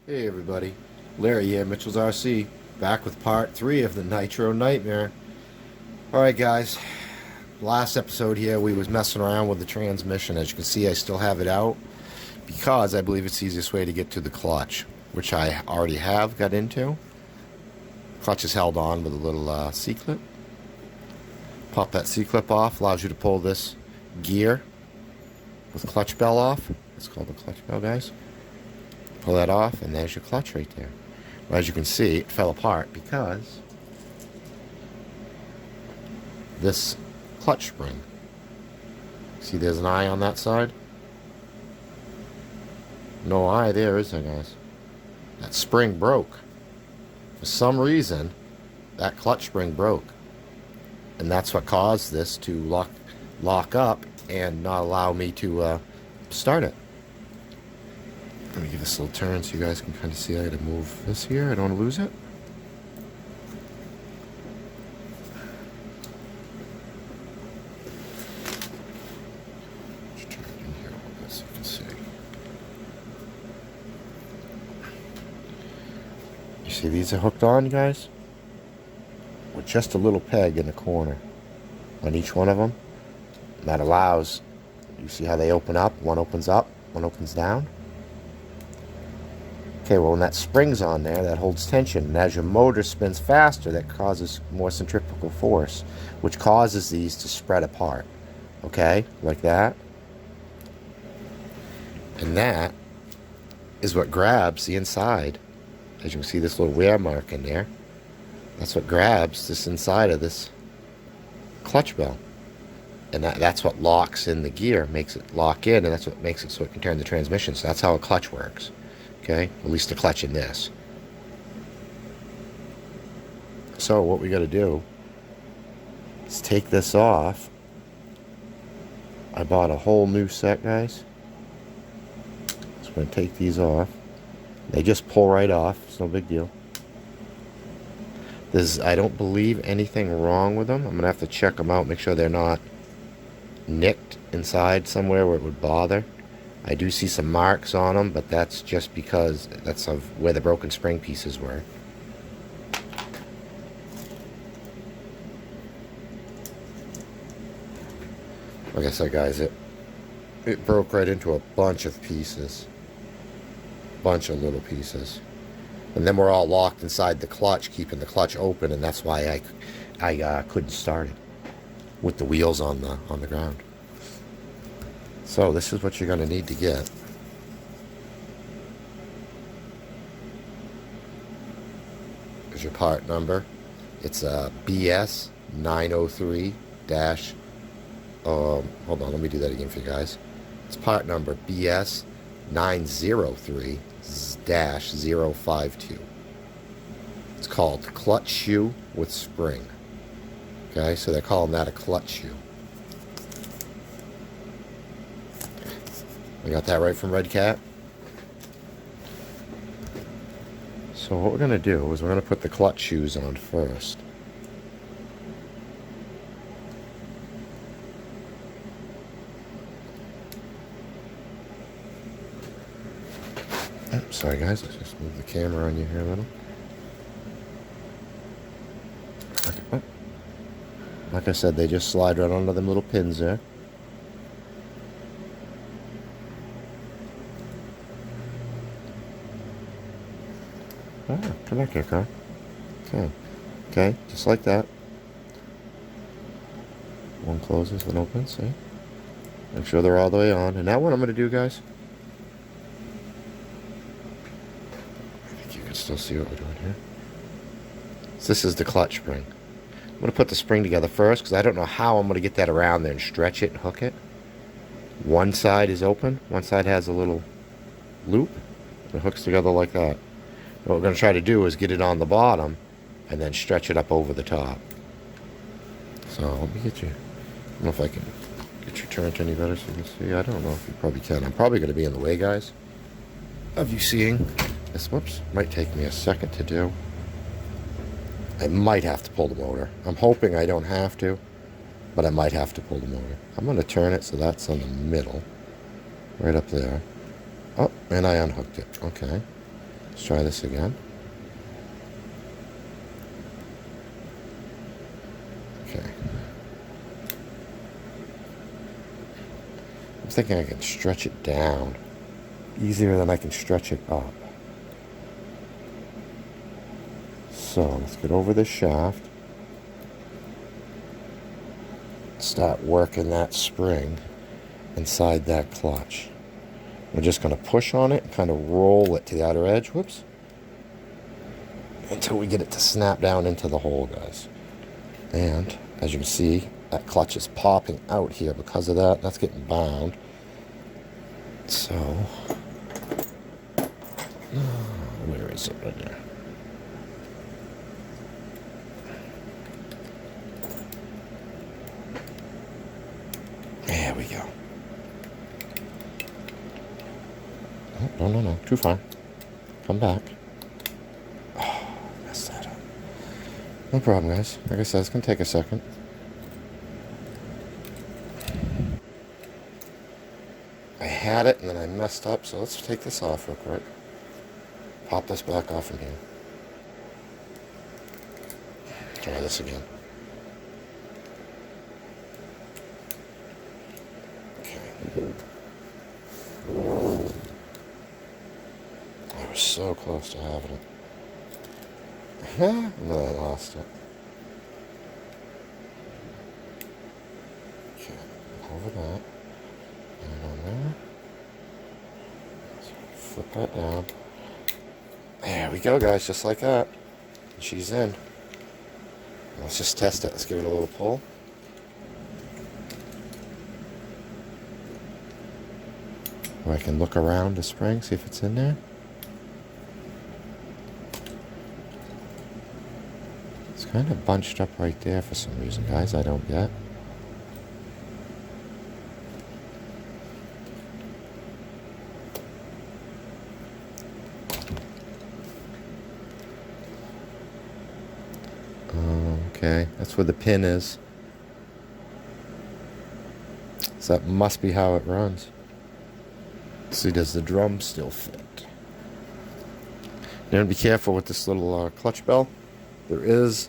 Hey everybody, Larry here, Mitchell's RC, back with part 3 of the Nitro Nightmare. Alright guys, last episode here we was messing around with the transmission. As you can see, I still have it out because I believe it's the easiest way to get to the clutch, which I already have got into. Clutch is held on with a little C-clip. Pop that C-clip off, allows you to pull this gear with clutch bell off. It's called the clutch bell, guys. Pull that off, and there's your clutch right there. Well, as you can see, it fell apart because this clutch spring. See, there's an eye on that side. No eye there, is there, guys? That spring broke. For some reason, that clutch spring broke. And that's what caused this to lock up and not allow me to start it. Let me give this a little turn so you guys can kind of see. I gotta move this here. I don't want to lose it. Just turn it in here a little bit so you can see. You see these are hooked on, guys? With just a little peg in the corner on each one of them. And that allows, you see how they open up? One opens up, one opens down. Okay, well, when that spring's on there, that holds tension. And as your motor spins faster, that causes more centrifugal force, which causes these to spread apart. Okay, like that. And that is what grabs the inside. As you can see, this little wear mark in there. That's what grabs this inside of this clutch bell. And that's what locks in the gear, makes it lock in, and that's what makes it so it can turn the transmission. So that's how a clutch works. Okay, at least the clutch in this. So what we got to do is take this off. I bought a whole new set, guys. So I'm going to take these off. They just pull right off. It's no big deal. I don't believe anything wrong with them. I'm going to have to check them out, make sure they're not nicked inside somewhere where it would bother. I do see some marks on them, but that's just because that's of where the broken spring pieces were. Like I said, guys, it broke right into a bunch of pieces. Bunch of little pieces. And then we're all locked inside the clutch, keeping the clutch open, and that's why I couldn't start it with the wheels on the ground. So this is what you're going to need to get. Here's your part number. It's a BS 903 dash. Hold on, let me do that again for you guys. It's part number BS 903 dash 052. It's called clutch shoe with spring. Okay, so they're calling that a clutch shoe. I got that right from Red Cat. So what we're going to do is we're going to put the clutch shoes on first. Oh, sorry guys, let's just move the camera on you here a little. Okay. Oh. Like I said, they just slide right onto them little pins there. Ah, come back here, car. Okay. Okay, just like that. One closes, one opens, see? Make sure they're all the way on. And now what I'm going to do, guys, I think you can still see what we're doing here. So this is the clutch spring. I'm going to put the spring together first because I don't know how I'm going to get that around there and stretch it and hook it. One side is open. One side has a little loop. It hooks together like that. What we're going to try to do is get it on the bottom and then stretch it up over the top. So let me get you. I don't know if I can get you turned any better so you can see. I don't know if you probably can. I'm probably going to be in the way, guys, of you seeing this. Whoops. Might take me a second to do. I might have to pull the motor. I'm hoping I don't have to, but I might have to pull the motor. I'm going to turn it so that's on the middle, right up there. Oh, and I unhooked it. Okay. Let's try this again. Okay. I'm thinking I can stretch it down easier than I can stretch it up. So let's get over the shaft. Start working that spring inside that clutch. We're just going to push on it and kind of roll it to the outer edge. Whoops. Until we get it to snap down into the hole, guys. And as you can see, that clutch is popping out here because of that. That's getting bound. So, where is it right there? There we go. Oh, no, too far. Come back. Oh, messed that up. No problem, guys. Like I said, it's going to take a second. I had it and then I messed up, so let's take this off real quick. Pop this back off from here. Try this again. Okay. I was so close to having it. And then I lost it. Okay, over that. And on there. So flip that down. There we go, guys, just like that. She's in. Let's just test it. Let's give it a little pull. Or I can look around the spring, see if it's in there. It's kind of bunched up right there for some reason, guys. I don't get. Okay, that's where the pin is. So that must be how it runs. See, does the drum still fit? Now be careful with this little clutch bell. There is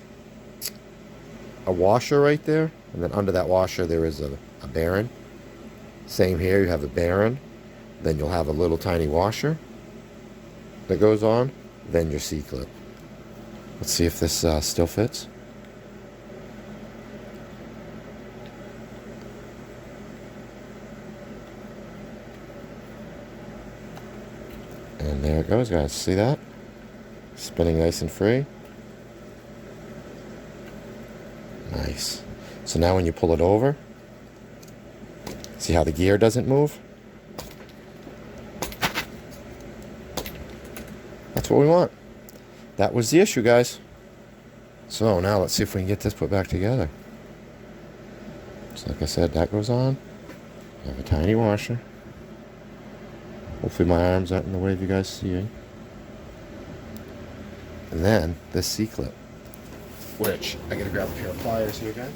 a washer right there, and then under that washer there is a bearing. Same here, you have a bearing, then you'll have a little tiny washer that goes on, then your C-clip. Let's see if this still fits. And there it goes, guys. See that? Spinning nice and free. Nice. So now when you pull it over, see how the gear doesn't move? That's what we want. That was the issue, guys. So now let's see if we can get this put back together. So like I said, that goes on. You have a tiny washer. Hopefully my arms aren't in the way of you guys seeing. And then this C-clip, which I gotta grab a pair of pliers here, guys.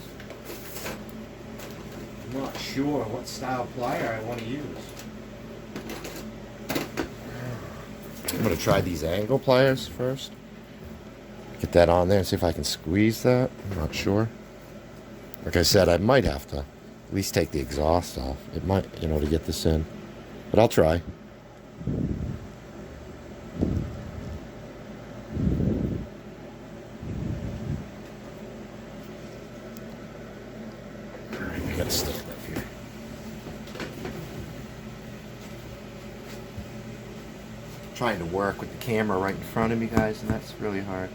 I'm not sure what style plier I want to use. I'm gonna try these angle pliers first. Get that on there and see if I can squeeze that. I'm not sure. Like I said, I might have to at least take the exhaust off. It might, you know, to get this in. But I'll try. I gotta stick it up here. Trying to work with the camera right in front of me, guys, and that's really hard.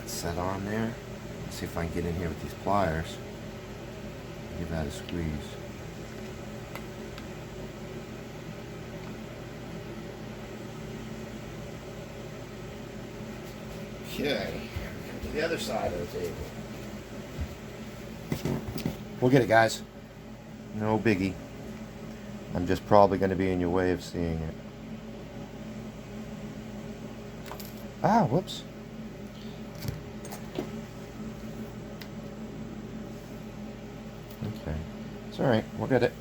Set on there. Let's see if I can get in here with these pliers. Give that a squeeze. Okay, to the other side of the table. We'll get it, guys. No biggie. I'm just probably going to be in your way of seeing it. Ah, whoops. Okay. It's alright. We'll get it.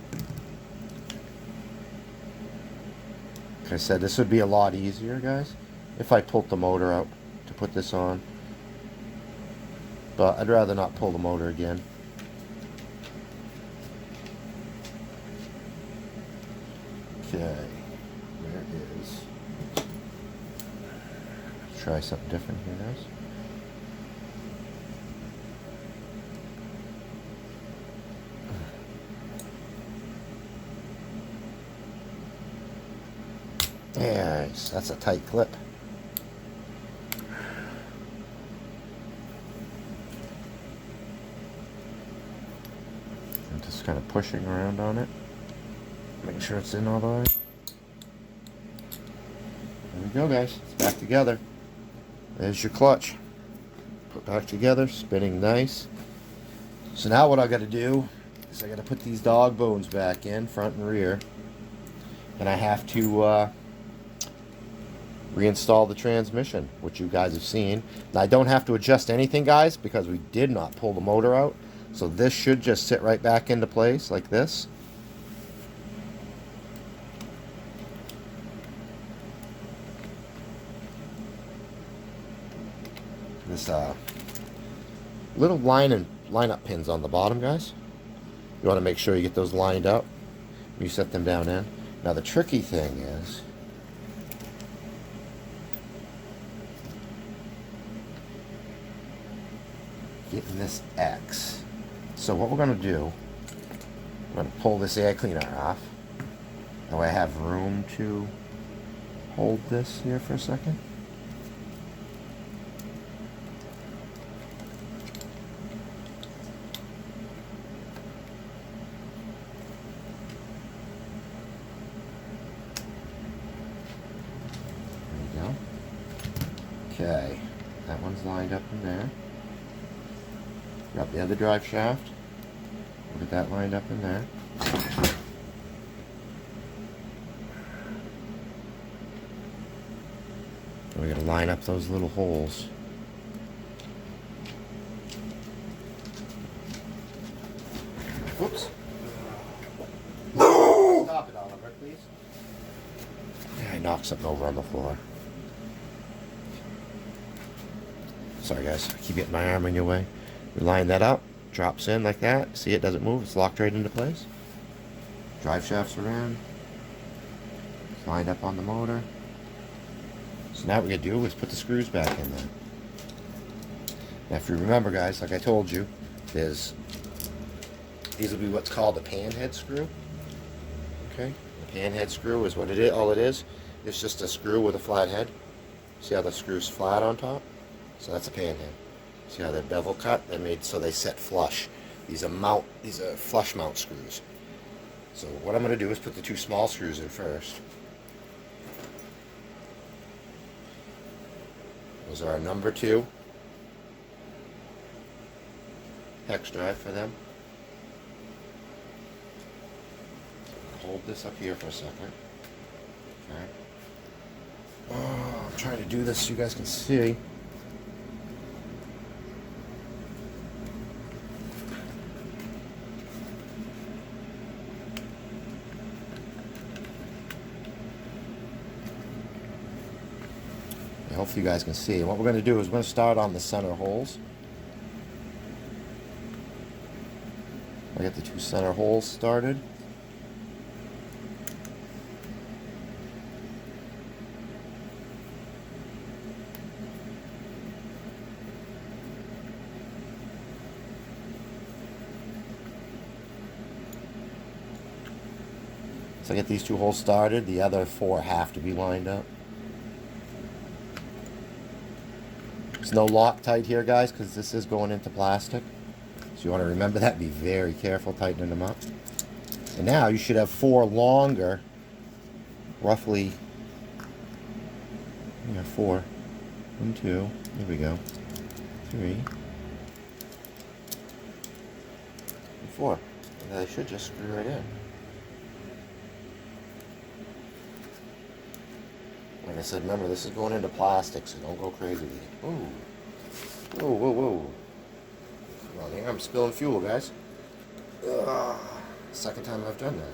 Like I said, this would be a lot easier, guys, if I pulled the motor out to put this on. But I'd rather not pull the motor again. Okay. There it is. Let's try something different here, guys. Nice, that's a tight clip. I'm just kind of pushing around on it, making sure it's in all the way. There we go, guys. It's back together. There's your clutch. Put back together, spinning nice. So now what I got to do is I got to put these dog bones back in, front and rear, and I have to reinstall the transmission, which you guys have seen. Now I don't have to adjust anything, guys, because we did not pull the motor out. So this should just sit right back into place like this. This little line-up pins on the bottom, guys. You want to make sure you get those lined up. You set them down in. Now the tricky thing is getting this X. So what we're going to do, I'm going to pull this air cleaner off. That way I have room to hold this here for a second. There we go. Okay, that one's lined up in there. Grab the other drive shaft. We'll get that lined up in there. And we're going to line up those little holes. Whoops. Stop it, Oliver, please. Yeah, I knocked something over on the floor. Sorry, guys. I keep getting my arm in your way. We line that up, drops in like that. See, it doesn't move. It's locked right into place. Drive shafts are in. It's lined up on the motor. So now what we're going to do is put the screws back in there. Now if you remember, guys, like I told you, these will be what's called a panhead screw. Okay? The panhead screw is what it is. All it is. It's just a screw with a flat head. See how the screw's flat on top? So that's a panhead. See how they're bevel cut? They're made so they set flush. These are flush mount screws. So what I'm going to do is put the two small screws in first. Those are our number 2 hex drive for them. Hold this up here for a second. Okay. Oh, I'm trying to do this so you guys can see. Hopefully you guys can see. And what we're going to do is we're going to start on the center holes. I get the 2 center holes started. So I get these 2 holes started. The other 4 have to be lined up. There's no Loctite here, guys, because this is going into plastic. So you want to remember that. Be very careful tightening them up. And now you should have 4 longer, roughly, 4. 1, 2, here we go. 3. And 4. And they should just screw right in. Like I said, remember, this is going into plastic, so don't go crazy with it. Ooh. Whoa, whoa, whoa. Come on here, I'm spilling fuel, guys. Ugh. Second time I've done that.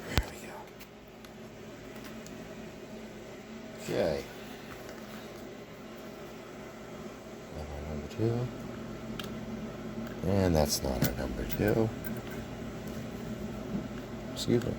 There we go. Okay. Our number 2. And that's not our number 2. Excuse me.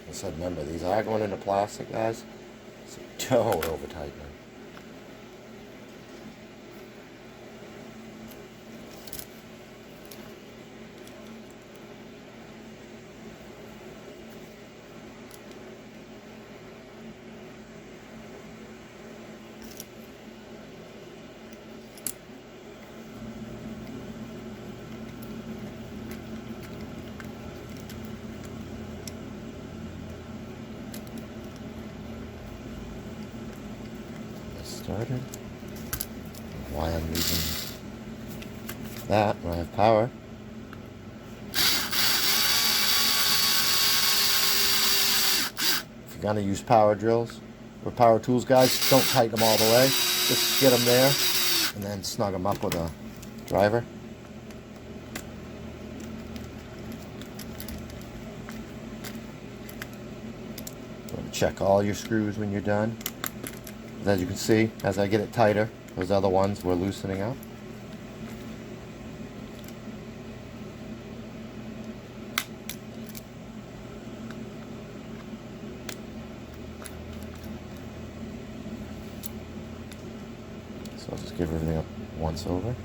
I said, remember, these are going into plastic, guys, so don't over tighten them. Started. Why I'm using that when I have power. If you're gonna use power drills or power tools, guys, don't tighten them all the way. Just get them there and then snug them up with a driver. Check all your screws when you're done. As you can see, as I get it tighter, those other ones were loosening up. So I'll just give everything up once over.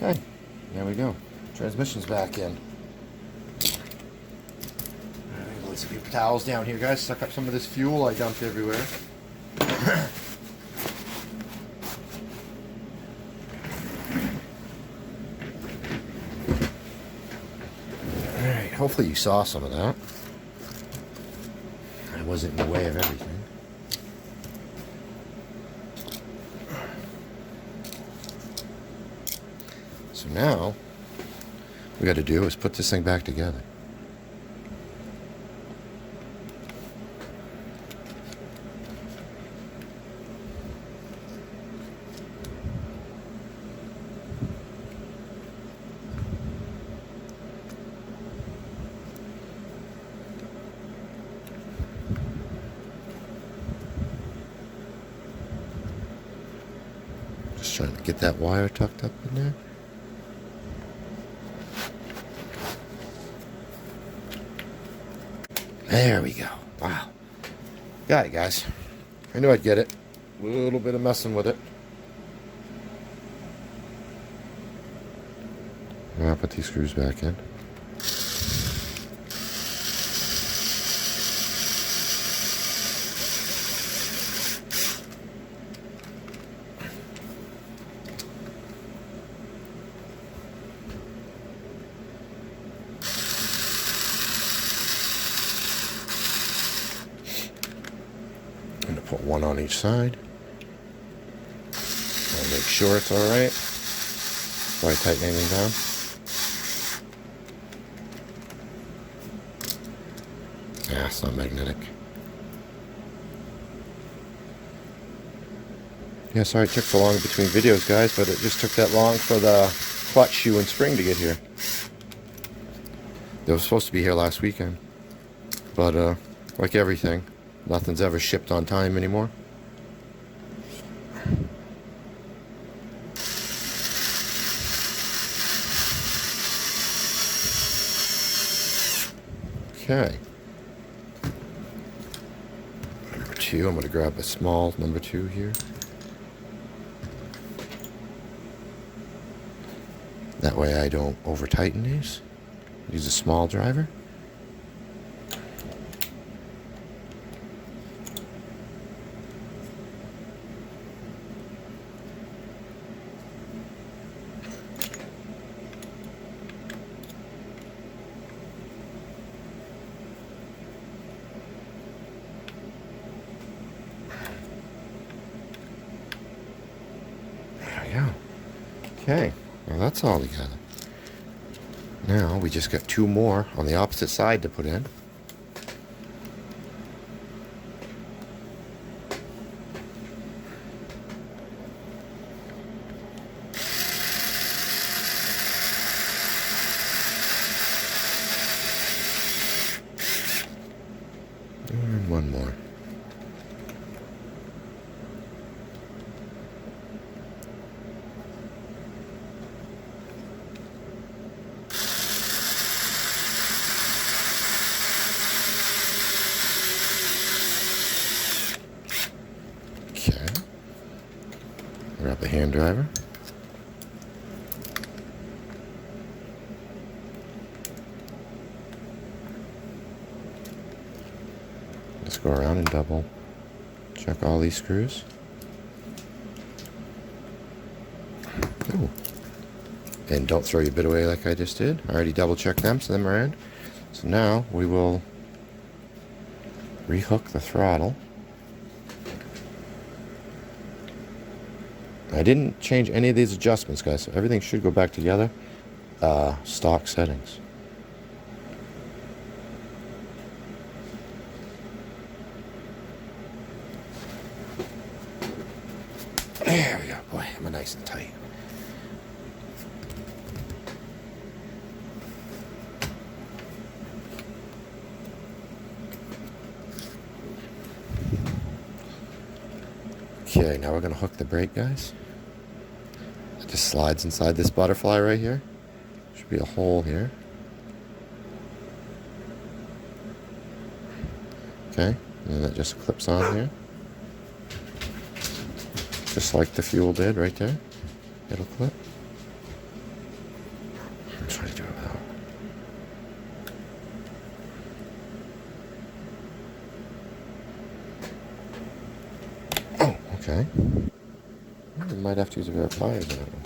Okay, there we go. Transmission's back in. Alright, let's get towels down here, guys. Suck up some of this fuel I dumped everywhere. Alright, hopefully you saw some of that. I wasn't in the way of everything. So now, what we got to do is put this thing back together. Just trying to get that wire tucked up in there. There we go. Wow. Got it, guys. I knew I'd get it. A little bit of messing with it. I'll put these screws back in. I'm going to put one on each side. I'll make sure it's alright before I tighten anything down. Yeah, it's not magnetic. Yeah, sorry it took so long between videos, guys, but it just took that long for the clutch shoe and spring to get here. They were supposed to be here last weekend, but Like everything, nothing's ever shipped on time anymore. Okay. Number 2, I'm going to grab a small number 2 here. That way I don't over tighten these. Use a small driver. There we go. Okay, well that's all together. Now we just got 2 more on the opposite side to put in. And 1 more. Okay. Grab the hand driver. Let's go around and double check all these screws. Ooh. And don't throw your bit away like I just did. I already double checked them, so them are in. So now we will rehook the throttle. I didn't change any of these adjustments, guys, so everything should go back together. Stock settings. There we go. Boy, I'm nice and tight. Okay, now we're going to hook the brake, guys. It just slides inside this butterfly right here. Should be a hole here. Okay, and then that just clips on here. Just like the fuel did right there. It'll clip. I'm trying to do it without. Oh, okay. We might have to use a pair of pliers on that one.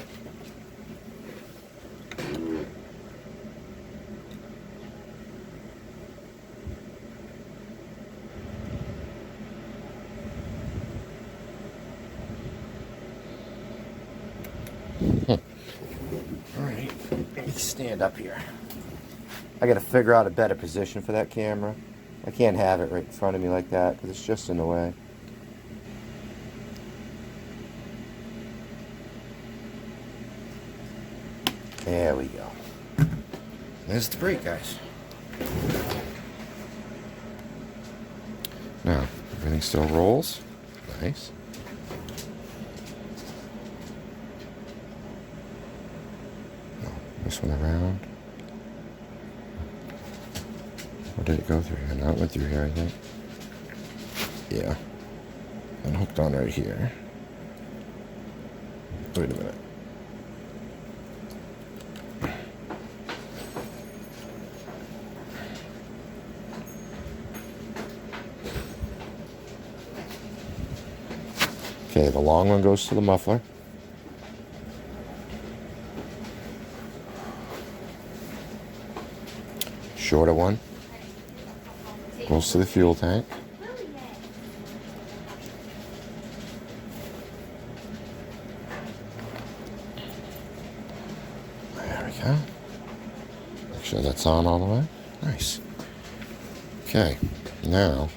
Alright, let me stand up here. I gotta figure out a better position for that camera. I can't have it right in front of me like that because it's just in the way. There we go. There's the brake, guys. Now, everything still rolls. Nice. This one around. What did it go through here? No, it went through here, I think. Yeah. And hooked on right here. Wait a minute. Okay, the long one goes to the muffler. Shorter one goes to the fuel tank. There we go. Make sure that's on all the way. Nice. Okay, now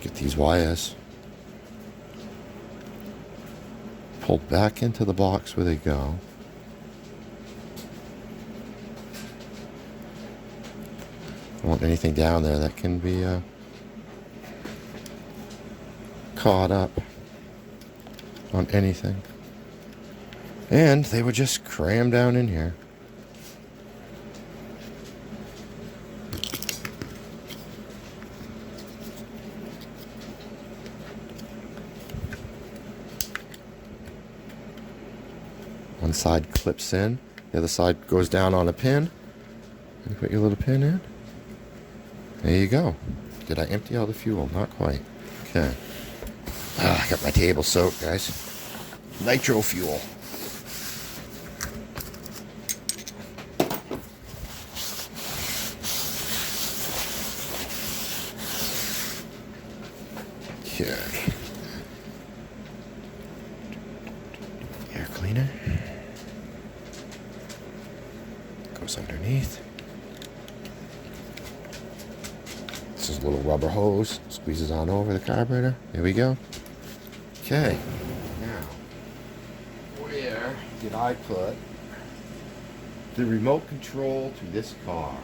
get these wires pulled back into the box where they go. Don't want anything down there that can be caught up on anything. And they were just crammed down in here. One side clips in, the other side goes down on a pin. And you put your little pin in. There you go. Did I empty all the fuel? Not quite. Okay. I got my table soaked, guys. Nitro fuel. Okay. Air cleaner. Goes underneath. This is a little rubber hose. Squeezes on over the carburetor. There we go. Okay. Now, where did I put the remote control to this car?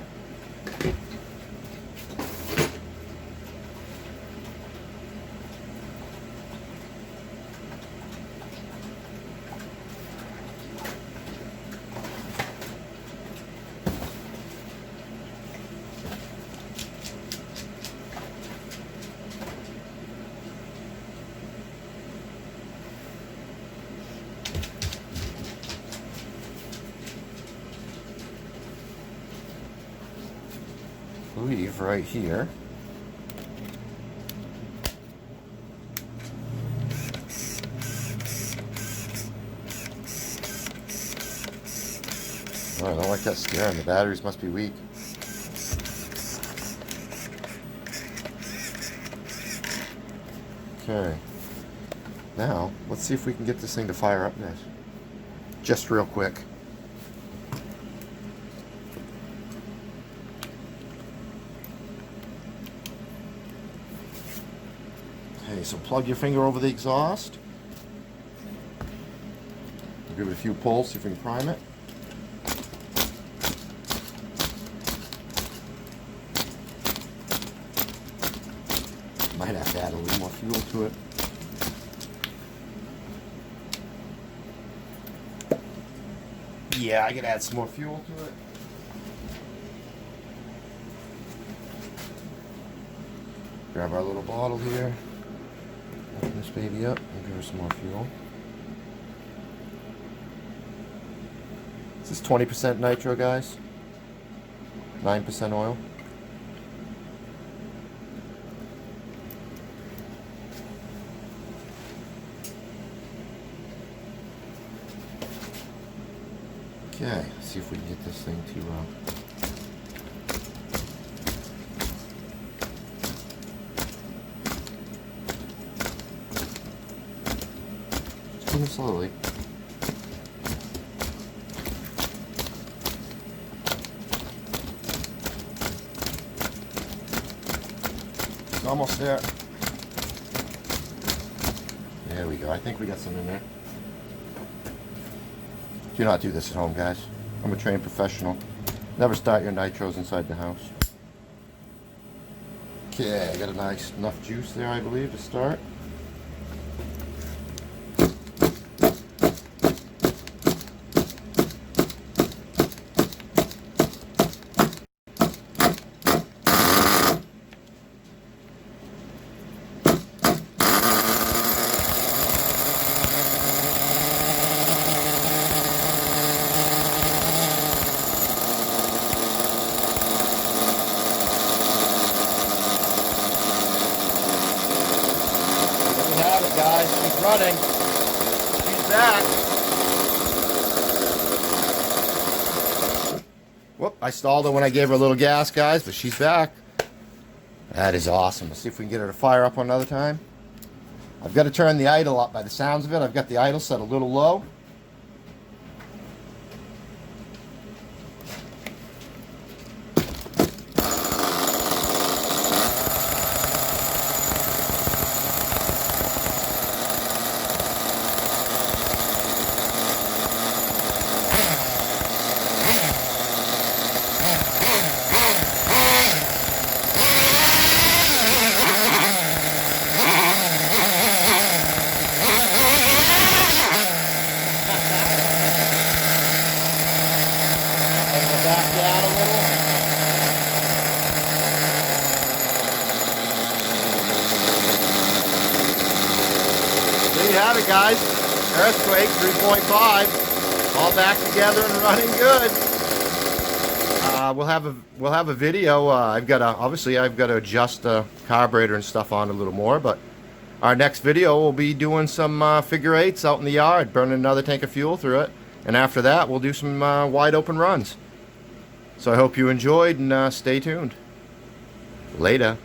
I believe right here. Oh, I don't like that steering. The batteries must be weak. Okay. Now, let's see if we can get this thing to fire up nice. Just real quick. Okay, so plug your finger over the exhaust. Give it a few pulls, see if we can prime it. Might have to add a little more fuel to it. Yeah, I can add some more fuel to it. Grab our little bottle here. Open this baby up and give her some more fuel. This is 20% nitro, guys. 9% oil. Okay, let's see if we can get this thing to just move slowly. It's almost there. There we go. I think we got some in there. Do not do this at home, guys. I'm a trained professional. Never start your nitros inside the house. Okay, I got enough juice there, I believe, to start. Guys, she's running. She's back. Whoop, I stalled her when I gave her a little gas, guys, but she's back. That is awesome. Let's see if we can get her to fire up another time. I've got to turn the idle up by the sounds of it. I've got the idle set a little low. back down a little. There you have it, guys. Earthquake 3.5, all back together and running good. We'll have a video. Obviously I've got to adjust the carburetor and stuff on a little more, but our next video will be doing some figure eights out in the yard, burning another tank of fuel through it, and after that we'll do some wide open runs. So I hope you enjoyed, and stay tuned. Later.